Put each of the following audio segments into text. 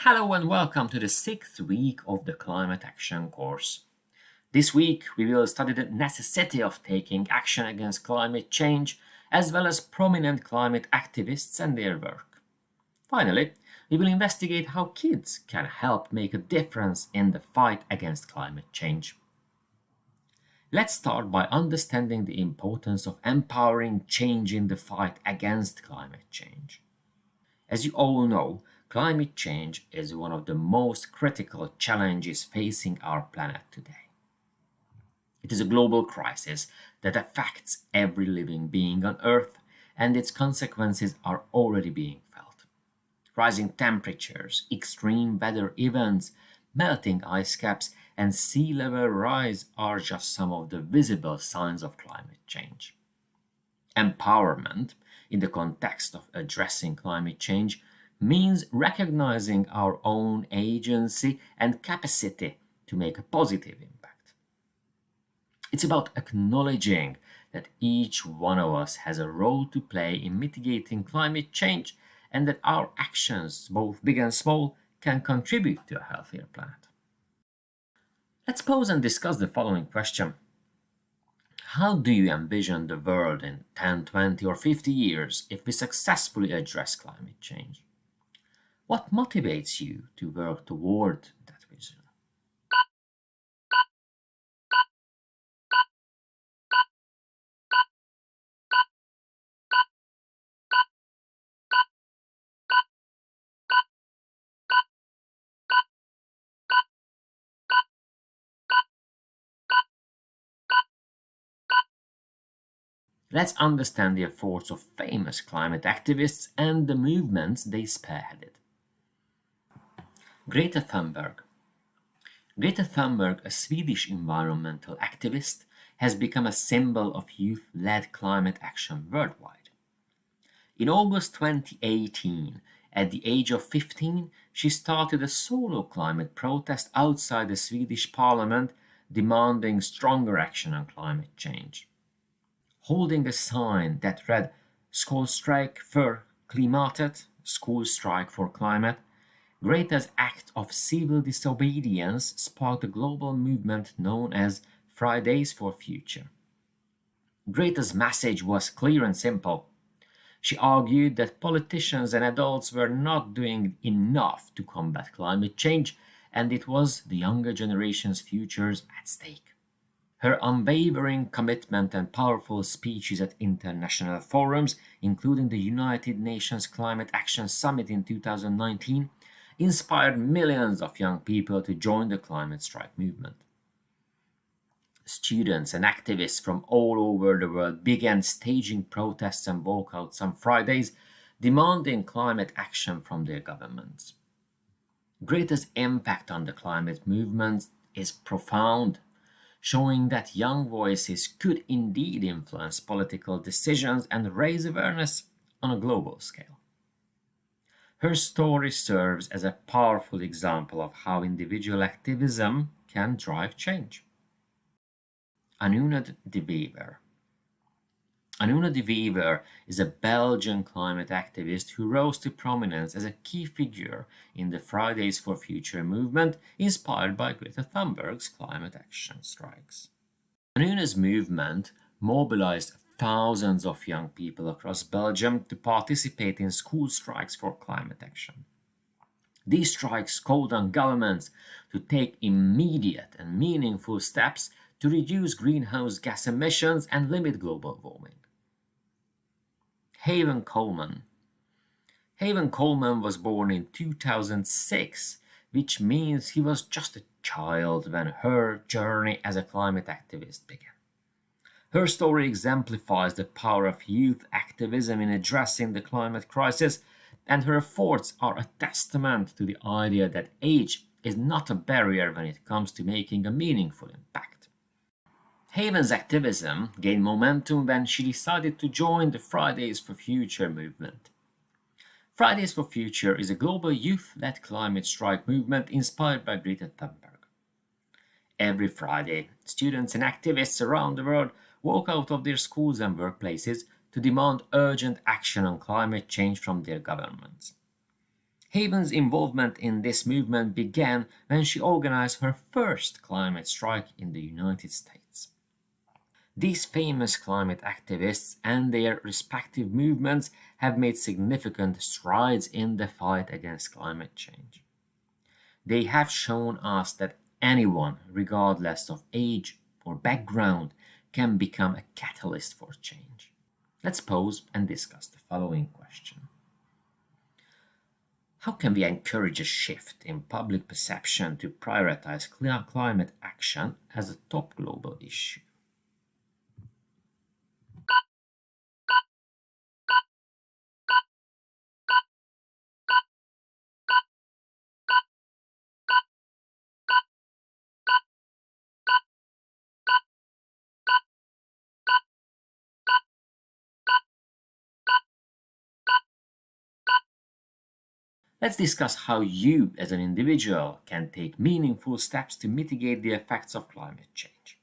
Hello and welcome to the sixth week of the Climate Action course. This week we will study the necessity of taking action against climate change, as well as prominent climate activists and their work. Finally, we will investigate how kids can help make a difference in the fight against climate change. Let's start by understanding the importance of empowering change in the fight against climate change. As you all know, climate change is one of the most critical challenges facing our planet today. It is a global crisis that affects every living being on Earth, and its consequences are already being felt. Rising temperatures, extreme weather events, melting ice caps, and sea level rise are just some of the visible signs of climate change. Empowerment, in the context of addressing climate change, means recognizing our own agency and capacity to make a positive impact. It's about acknowledging that each one of us has a role to play in mitigating climate change and that our actions, both big and small, can contribute to a healthier planet. Let's pause and discuss the following question. How do you envision the world in 10, 20, or 50 years if we successfully address climate change? What motivates you to work toward that vision? Let's understand the efforts of famous climate activists and the movements they spearheaded. Greta Thunberg. Greta Thunberg, a Swedish environmental activist, has become a symbol of youth-led climate action worldwide. In August 2018, at the age of 15, she started a solo climate protest outside the Swedish parliament demanding stronger action on climate change. Holding a sign that read Skolstrike för klimatet, School Strike for Climate, Greta's act of civil disobedience sparked a global movement known as Fridays for Future. Greta's message was clear and simple. She argued that politicians and adults were not doing enough to combat climate change, and it was the younger generation's futures at stake. Her unwavering commitment and powerful speeches at international forums, including the United Nations Climate Action Summit in 2019, inspired millions of young people to join the climate strike movement. Students and activists from all over the world began staging protests and walkouts on Fridays, demanding climate action from their governments. Greta's impact on the climate movement is profound, showing that young voices could indeed influence political decisions and raise awareness on a global scale. Her story serves as a powerful example of how individual activism can drive change. Anuna de Wever. Anuna de Wever is a Belgian climate activist who rose to prominence as a key figure in the Fridays for Future movement inspired by Greta Thunberg's climate action strikes. Anuna's movement mobilized thousands of young people across Belgium to participate in school strikes for climate action. These strikes called on governments to take immediate and meaningful steps to reduce greenhouse gas emissions and limit global warming. Haven Coleman. Haven Coleman was born in 2006, which means he was just a child when her journey as a climate activist began. Her story exemplifies the power of youth activism in addressing the climate crisis, and her efforts are a testament to the idea that age is not a barrier when it comes to making a meaningful impact. Haven's activism gained momentum when she decided to join the Fridays for Future movement. Fridays for Future is a global youth-led climate strike movement inspired by Greta Thunberg. Every Friday, students and activists around the world walk out of their schools and workplaces to demand urgent action on climate change from their governments. Haven's involvement in this movement began when she organized her first climate strike in the United States. These famous climate activists and their respective movements have made significant strides in the fight against climate change. They have shown us that anyone, regardless of age or background, can become a catalyst for change. Let's pause and discuss the following question. How can we encourage a shift in public perception to prioritize climate action as a top global issue? Let's discuss how you, as an individual, can take meaningful steps to mitigate the effects of climate change.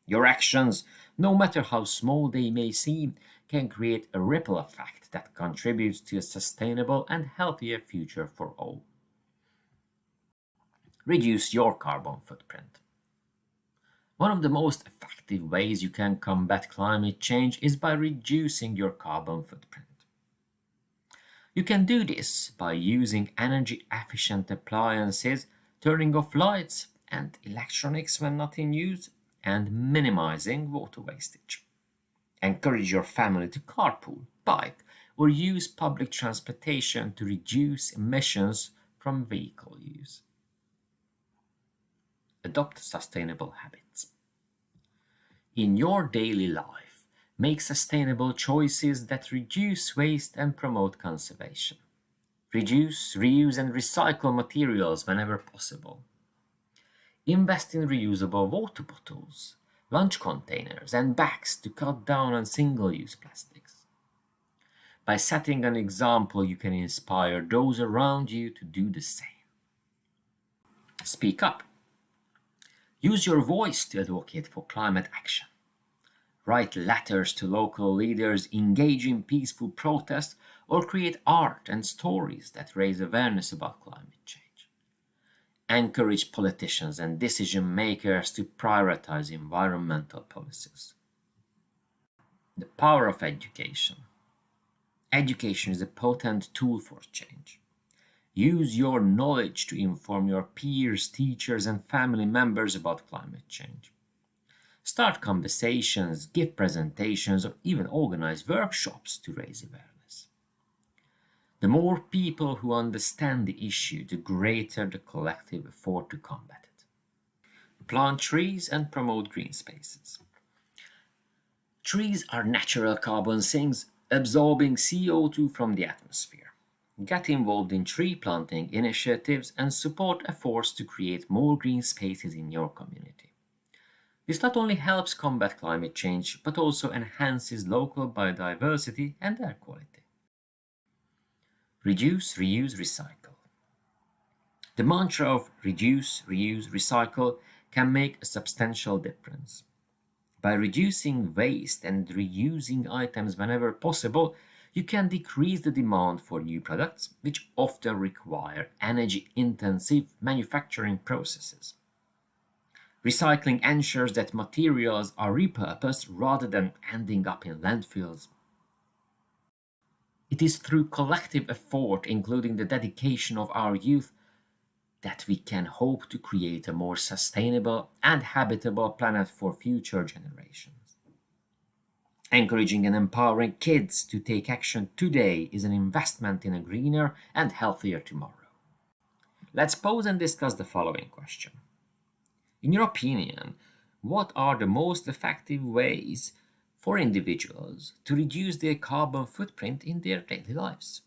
Your actions, no matter how small they may seem, can create a ripple effect that contributes to a sustainable and healthier future for all. Reduce your carbon footprint. One of the most effective ways you can combat climate change is by reducing your carbon footprint. You can do this by using energy efficient appliances, turning off lights and electronics when not in use, and minimizing water wastage. Encourage your family to carpool, bike, or use public transportation to reduce emissions from vehicle use. Adopt sustainable habits. In your daily life, make sustainable choices that reduce waste and promote conservation. Reduce, reuse, and recycle materials whenever possible. Invest in reusable water bottles, lunch containers, and bags to cut down on single-use plastics. By setting an example, you can inspire those around you to do the same. Speak up. Use your voice to advocate for climate action. Write letters to local leaders, engage in peaceful protest, or create art and stories that raise awareness about climate change. Encourage politicians and decision makers to prioritize environmental policies. The power of education. Education is a potent tool for change. Use your knowledge to inform your peers, teachers, and family members about climate change. Start conversations, give presentations, or even organize workshops to raise awareness. The more people who understand the issue, the greater the collective effort to combat it. Plant trees and promote green spaces. Trees are natural carbon sinks, absorbing CO2 from the atmosphere. Get involved in tree planting initiatives and support efforts to create more green spaces in your community. This not only helps combat climate change, but also enhances local biodiversity and air quality. Reduce, reuse, recycle. The mantra of reduce, reuse, recycle can make a substantial difference. By reducing waste and reusing items whenever possible, you can decrease the demand for new products, which often require energy-intensive manufacturing processes. Recycling ensures that materials are repurposed rather than ending up in landfills. It is through collective effort, including the dedication of our youth, that we can hope to create a more sustainable and habitable planet for future generations. Encouraging and empowering kids to take action today is an investment in a greener and healthier tomorrow. Let's pause and discuss the following question. In your opinion, what are the most effective ways for individuals to reduce their carbon footprint in their daily lives?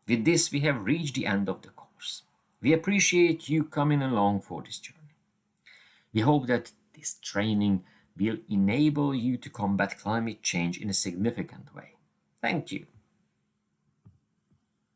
With this, we have reached the end of the course. We appreciate you coming along for this journey. We hope that this training will enable you to combat climate change in a significant way. Thank you.